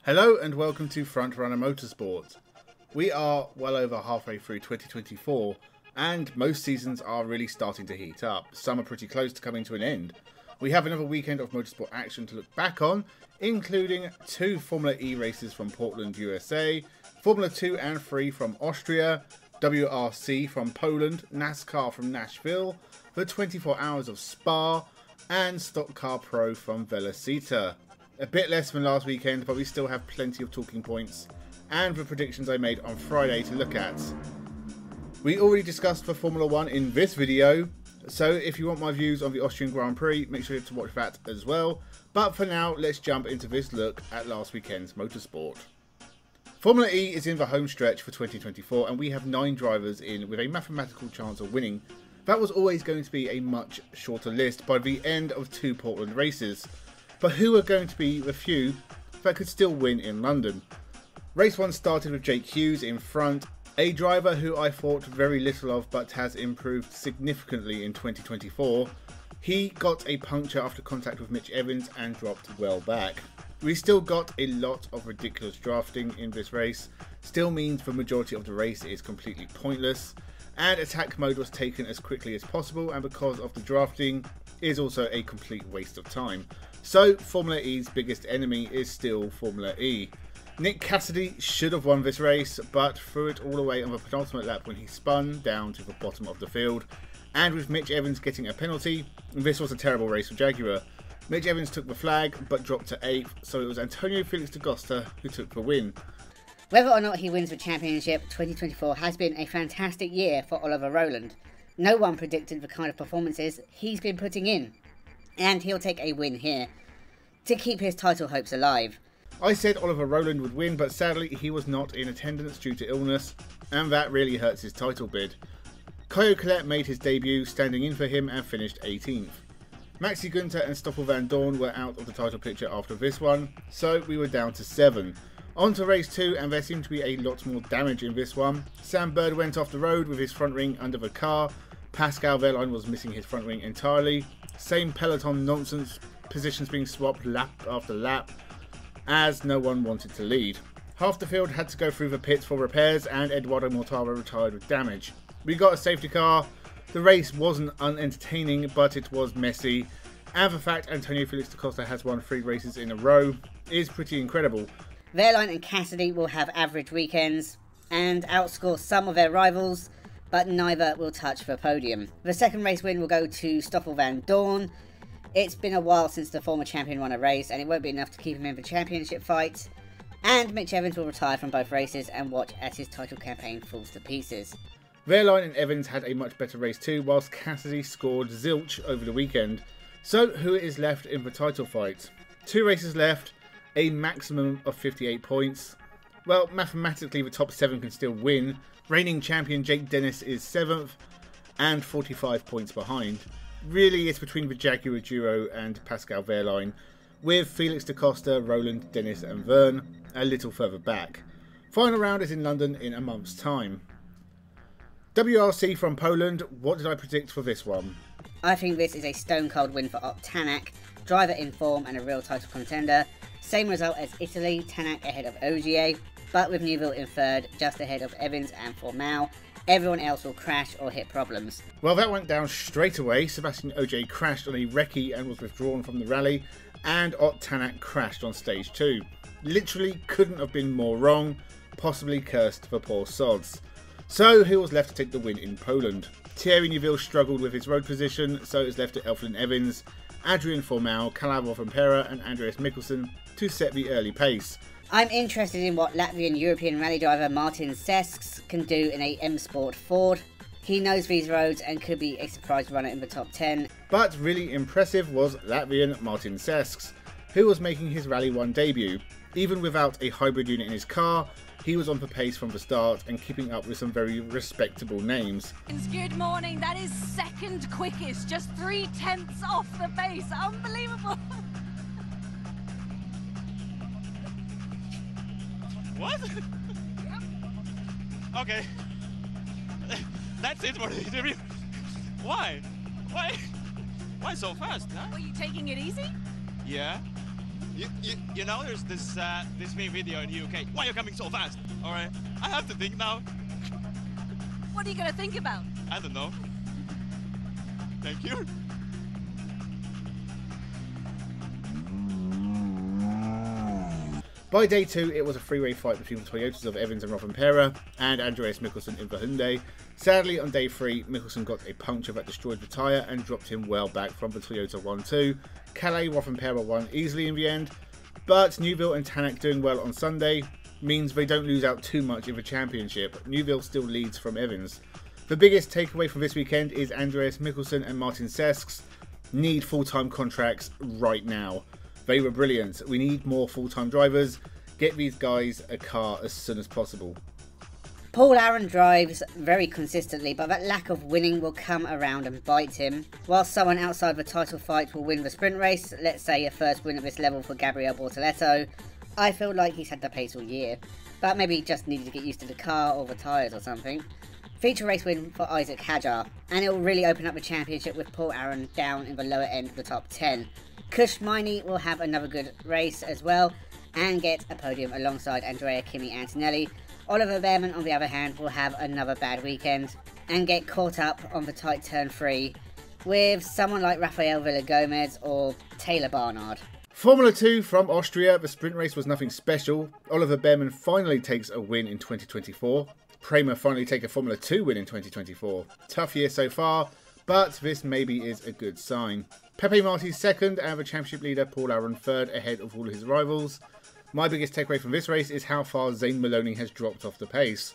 Hello and welcome to Frontrunner Motorsport. We are well over halfway through 2024 and most seasons are really starting to heat up. Some are pretty close to coming to an end. We have another weekend of motorsport action to look back on, including 2 Formula E races from Portland, USA, Formula 2 and 3 from Austria, WRC from Poland, NASCAR from Nashville, the 24 Hours of Spa, and Stock Car Pro from Velocita. A bit less than last weekend, but we still have plenty of talking points and the predictions I made on Friday to look at. We already discussed the Formula 1 in this video, so if you want my views on the Austrian Grand Prix, make sure to watch that as well. But for now, let's jump into this look at last weekend's motorsport. Formula E is in the home stretch for 2024 and we have 9 drivers in with a mathematical chance of winning. That was always going to be a much shorter list by the end of 2 Portland races. But who are going to be the few that could still win in London? Race 1 started with Jake Hughes in front, a driver who I thought very little of but has improved significantly in 2024. He got a puncture after contact with Mitch Evans and dropped well back. We still got a lot of ridiculous drafting in this race, still means the majority of the race is completely pointless, and attack mode was taken as quickly as possible, and because of the drafting is also a complete waste of time. So Formula E's biggest enemy is still Formula E. Nick Cassidy should have won this race, but threw it all away on the penultimate lap when he spun down to the bottom of the field. And with Mitch Evans getting a penalty, this was a terrible race for Jaguar. Mitch Evans took the flag, but dropped to 8th, so it was Antonio Felix da Costa who took the win. Whether or not he wins the championship, 2024 has been a fantastic year for Oliver Rowland. No one predicted the kind of performances he's been putting in, and he'll take a win here to keep his title hopes alive. I said Oliver Rowland would win, but sadly he was not in attendance due to illness, and that really hurts his title bid. Caio Collet made his debut, standing in for him and finished 18th. Maxi Günther and Stoffel van Dorn were out of the title picture after this one, so we were down to 7. On to race 2, and there seemed to be a lot more damage in this one. Sam Bird went off the road with his front wing under the car. Pascal Wehrlein was missing his front wing entirely. Same peloton nonsense, positions being swapped lap after lap, as no one wanted to lead. Half the field had to go through the pits for repairs, and Eduardo Mortara retired with damage. We got a safety car. The race wasn't unentertaining, but it was messy, and the fact Antonio Felix da Costa has won 3 races in a row is pretty incredible. Wehrlein and Cassidy will have average weekends and outscore some of their rivals, but neither will touch the podium. The second race win will go to Stoffel van Dorn. It's been a while since the former champion won a race, and it won't be enough to keep him in the championship fight. And Mitch Evans will retire from both races and watch as his title campaign falls to pieces. Wehrlein and Evans had a much better race too, whilst Cassidy scored zilch over the weekend. So who is left in the title fight? 2 races left, a maximum of 58 points. Well, mathematically the top 7 can still win. Reigning champion Jake Dennis is 7th and 45 points behind. Really, it's between the Jaguar duo and Pascal Wehrlein, with Felix da Costa, Rowland, Dennis and Verne a little further back. Final round is in London in a month's time. WRC from Poland, what did I predict for this one? I think this is a stone cold win for Ott Tanak, driver in form and a real title contender. Same result as Italy, Tanak ahead of Ogier, but with Neuville in 3rd, just ahead of Evans and Formal. Everyone else will crash or hit problems. Well, that went down straight away. Sebastian Ogier crashed on a recce and was withdrawn from the rally, and Ott Tanak crashed on stage 2. Literally couldn't have been more wrong, possibly cursed for poor sods. So who was left to take the win in Poland? Thierry Neuville struggled with his road position, so it was left to Elfyn Evans, Adrian Formal, Calavo Vampera and Andreas Mikkelsen to set the early pace. I'm interested in what Latvian European rally driver Martin Sesks can do in a M Sport Ford. He knows these roads and could be a surprise runner in the top 10. But really impressive was Latvian Martin Sesks, who was making his Rally 1 debut. Even without a hybrid unit in his car, he was on the pace from the start and keeping up with some very respectable names. Good morning, that is 2nd quickest, just 3/10 off the pace, unbelievable. What? Okay. That's it for the interview. Why? Why so fast, huh? Were you taking it easy? Yeah. You know, there's this main video in the UK. Why are you coming so fast? All right, I have to think now. What are you going to think about? I don't know. Thank you. By day 2, it was a three-way fight between the Toyotas of Evans and Rovanperä and Andreas Mikkelsen in the Hyundai. Sadly, on day 3, Mikkelsen got a puncture that destroyed the tyre and dropped him well back from the Toyota 1-2. Calais Rovanperä won easily in the end, but Neuville and Tanak doing well on Sunday means they don't lose out too much in the championship. Neuville still leads from Evans. The biggest takeaway from this weekend is Andreas Mikkelsen and Martin Sesks need full-time contracts right now. They were brilliant. We need more full-time drivers. Get these guys a car as soon as possible. Paul Aron drives very consistently, but that lack of winning will come around and bite him. While someone outside the title fight will win the sprint race, let's say a first win at this level for Gabriel Bortoleto, I feel like he's had the pace all year. But maybe he just needed to get used to the car or the tyres or something. Feature race win for Isaac Hadjar, and it will really open up the championship with Paul Aron down in the lower end of the top 10. Kush Miney will have another good race as well and get a podium alongside Andrea Kimi Antonelli. Oliver Behrman, on the other hand, will have another bad weekend and get caught up on the tight turn 3 with someone like Rafael Villagomez or Taylor Barnard. Formula 2 from Austria. The sprint race was nothing special. Oliver Behrman finally takes a win in 2024. Prema finally take a Formula 2 win in 2024. Tough year so far, but this maybe is a good sign. Pepe Marti second and the championship leader Paul Aron third ahead of all his rivals. My biggest takeaway from this race is how far Zane Maloney has dropped off the pace.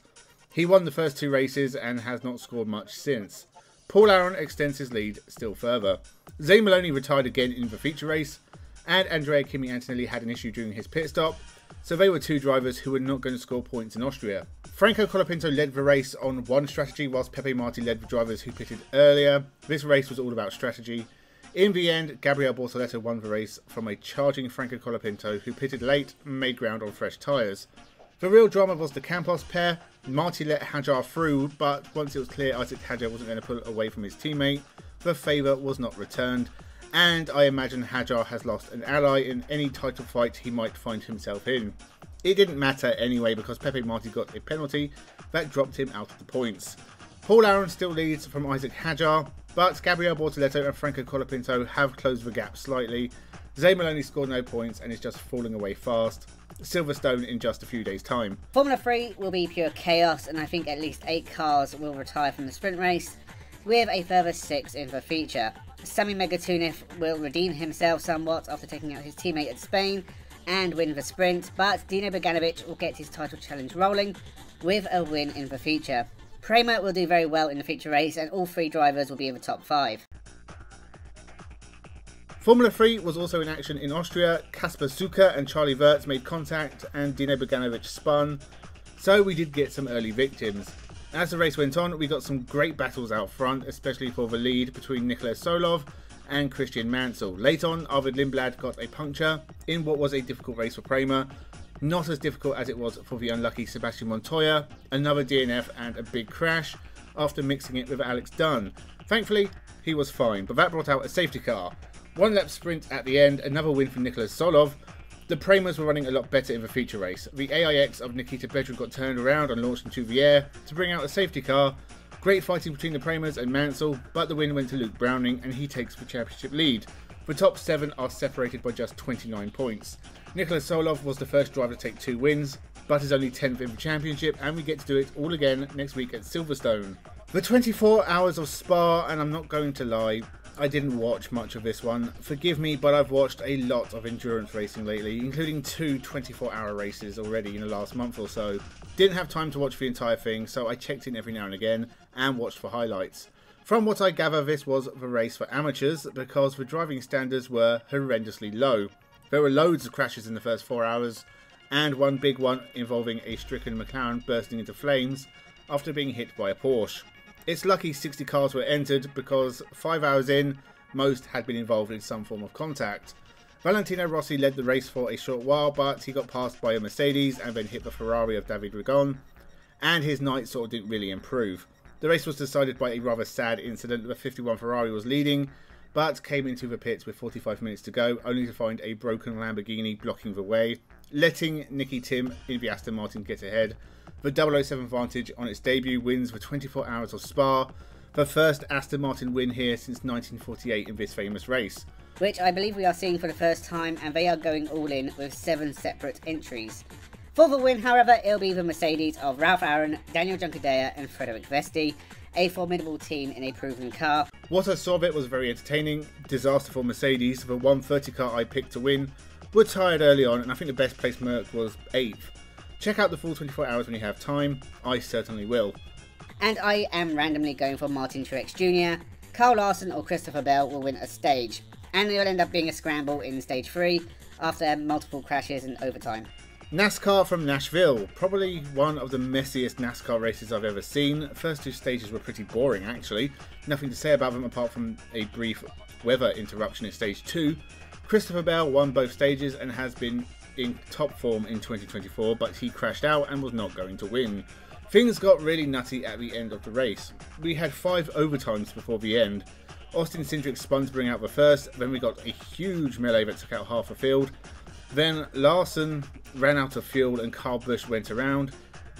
He won the first 2 races and has not scored much since. Paul Aron extends his lead still further. Zane Maloney retired again in the feature race, and Andrea Kimi Antonelli had an issue during his pit stop, so they were 2 drivers who were not going to score points in Austria. Franco Colapinto led the race on one strategy, whilst Pepe Marti led the drivers who pitted earlier. This race was all about strategy. In the end, Gabriel Bortoleto won the race from a charging Franco Colapinto who pitted late and made ground on fresh tyres. The real drama was the Campos pair. Marti let Hadjar through, but once it was clear Isaac Hadjar wasn't going to pull away from his teammate, the favour was not returned, and I imagine Hadjar has lost an ally in any title fight he might find himself in. It didn't matter anyway because Pepe Marti got a penalty that dropped him out of the points. Paul Aron still leads from Isaac Hadjar, but Gabriel Bortoleto and Franco Colapinto have closed the gap slightly. Zane Maloney scored no points and is just falling away fast. Silverstone in just a few days' time. Formula 3 will be pure chaos, and I think at least 8 cars will retire from the sprint race, with a further 6 in the feature. Sami Megatunov will redeem himself somewhat after taking out his teammate at Spain and win the sprint, but Dino Beganovic will get his title challenge rolling with a win in the feature. Prema will do very well in the feature race, and all 3 drivers will be in the top 5. Formula 3 was also in action in Austria. Kasper Zucker and Charlie Wirtz made contact and Dino Beganovic spun, so we did get some early victims. As the race went on, we got some great battles out front, especially for the lead between Nicholas Solov and Christian Mansell. Late on, Arvid Lindblad got a puncture in what was a difficult race for Prema. Not as difficult as it was for the unlucky Sebastian Montoya, another DNF and a big crash after mixing it with Alex Dunn. Thankfully, he was fine, but that brought out a safety car. 1 lap sprint at the end, another win for Nicholas Solov. The Premas were running a lot better in the feature race. The AIX of Nikita Bedrin got turned around and launched into the air to bring out a safety car. Great fighting between the Premas and Mansell, but the win went to Luke Browning and he takes the championship lead. The top 7 are separated by just 29 points. Nicholas Solov was the first driver to take 2 wins, but is only 10th in the championship, and we get to do it all again next week at Silverstone. The 24 hours of Spa, and I'm not going to lie, I didn't watch much of this one. Forgive me, but I've watched a lot of endurance racing lately, including 2 24-hour races already in the last month or so. Didn't have time to watch the entire thing, so I checked in every now and again and watched for highlights. From what I gather, this was the race for amateurs because the driving standards were horrendously low. There were loads of crashes in the first 4 hours, and one big one involving a stricken McLaren bursting into flames after being hit by a Porsche. It's lucky 60 cars were entered because 5 hours in, most had been involved in some form of contact. Valentino Rossi led the race for a short while, but he got passed by a Mercedes and then hit the Ferrari of David Rigon, and his night sort of didn't really improve. The race was decided by a rather sad incident. The 51 Ferrari was leading, but came into the pits with 45 minutes to go, only to find a broken Lamborghini blocking the way, letting Nicky Tim in the Aston Martin get ahead. The 007 Vantage on its debut wins the 24 Hours of Spa, the first Aston Martin win here since 1948 in this famous race. Which I believe we are seeing for the first time, and they are going all in with 7 separate entries. For the win, however, it'll be the Mercedes of Ralph Aaron, Daniel Juncadella and Frederic Vesti, a formidable team in a proven car. What I saw of it was very entertaining. Disaster for Mercedes, the 130 car I picked to win were tired early on, and I think the best placed Merc was 8th. Check out the full 24 hours when you have time, I certainly will. And I am randomly going for Martin Truex Jr., Carl Larson or Christopher Bell will win a stage, and it will end up being a scramble in stage 3 after multiple crashes and overtime. NASCAR from Nashville, probably one of the messiest NASCAR races I've ever seen. First 2 stages were pretty boring actually, nothing to say about them apart from a brief weather interruption in stage 2. Christopher Bell won both stages and has been in top form in 2024, but he crashed out and was not going to win. Things got really nutty at the end of the race. We had 5 overtimes before the end. Austin Cindric spun to bring out the first, then we got a huge melee that took out half the field. Then Larson ran out of fuel and Kyle Busch went around.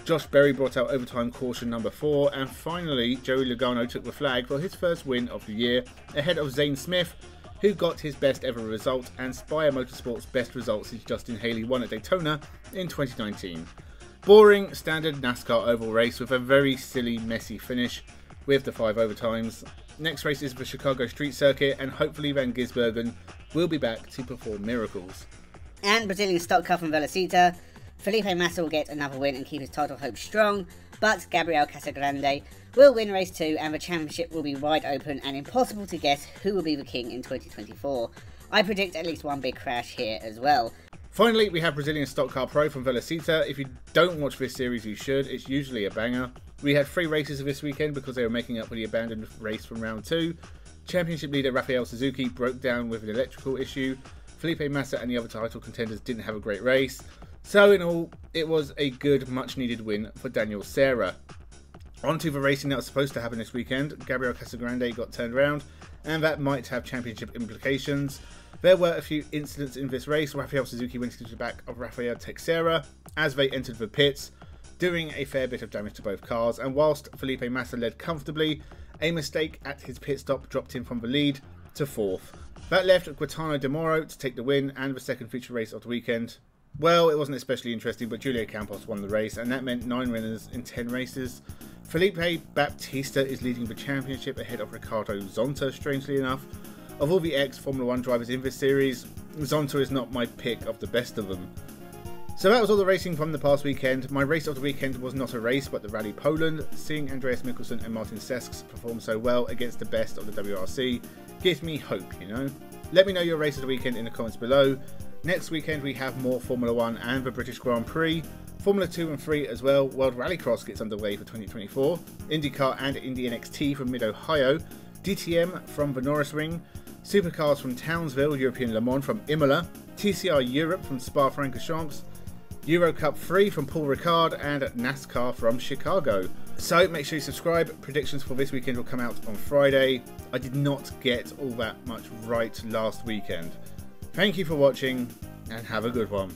Josh Berry brought out overtime caution number 4, and finally Joey Logano took the flag for his first win of the year, ahead of Zane Smith, who got his best ever result and Spire Motorsport's best result since Justin Haley won at Daytona in 2019. Boring, standard NASCAR oval race with a very silly, messy finish with the 5 overtimes. Next race is the Chicago Street Circuit, and hopefully Van Gisbergen will be back to perform miracles. And Brazilian Stock Car from Velocita, Felipe Massa will get another win and keep his title hopes strong, but Gabriel Casagrande will win race 2 and the championship will be wide open and impossible to guess who will be the king in 2024. I predict at least one big crash here as well. Finally, we have Brazilian Stock Car Pro from Velocita. If you don't watch this series, you should. It's usually a banger. We had 3 races this weekend because they were making up for the abandoned race from round 2. Championship leader Rafael Suzuki broke down with an electrical issue. Felipe Massa and the other title contenders didn't have a great race. So in all, it was a good, much needed win for Daniel Serra. On to the racing that was supposed to happen this weekend. Gabriel Casagrande got turned around, and that might have championship implications. There were a few incidents in this race. Rafael Suzuki went into the back of Rafael Teixeira as they entered the pits, doing a fair bit of damage to both cars, and whilst Felipe Massa led comfortably, a mistake at his pit stop dropped him from the lead to 4th. That left Gaetano De Moro to take the win and the second feature race of the weekend. Well, it wasn't especially interesting, but Julio Campos won the race, and that meant 9 winners in 10 races. Felipe Baptista is leading the championship ahead of Ricardo Zonta, strangely enough. Of all the ex-Formula 1 drivers in this series, Zonta is not my pick of the best of them. So that was all the racing from the past weekend. My race of the weekend was not a race, but the Rally Poland. Seeing Andreas Mikkelsen and Martin Sesks perform so well against the best of the WRC gives me hope, you know. Let me know your race of the weekend in the comments below. Next weekend we have more Formula 1 and the British Grand Prix, Formula 2 and 3 as well. World Rallycross gets underway for 2024, IndyCar and Indy NXT from Mid-Ohio, DTM from the Norris Ring, Supercars from Townsville, European Le Mans from Imola, TCR Europe from Spa-Francorchamps, Euro Cup 3 from Paul Ricard, and NASCAR from Chicago. So make sure you subscribe. Predictions for this weekend will come out on Friday. I did not get all that much right last weekend. Thank you for watching and have a good one.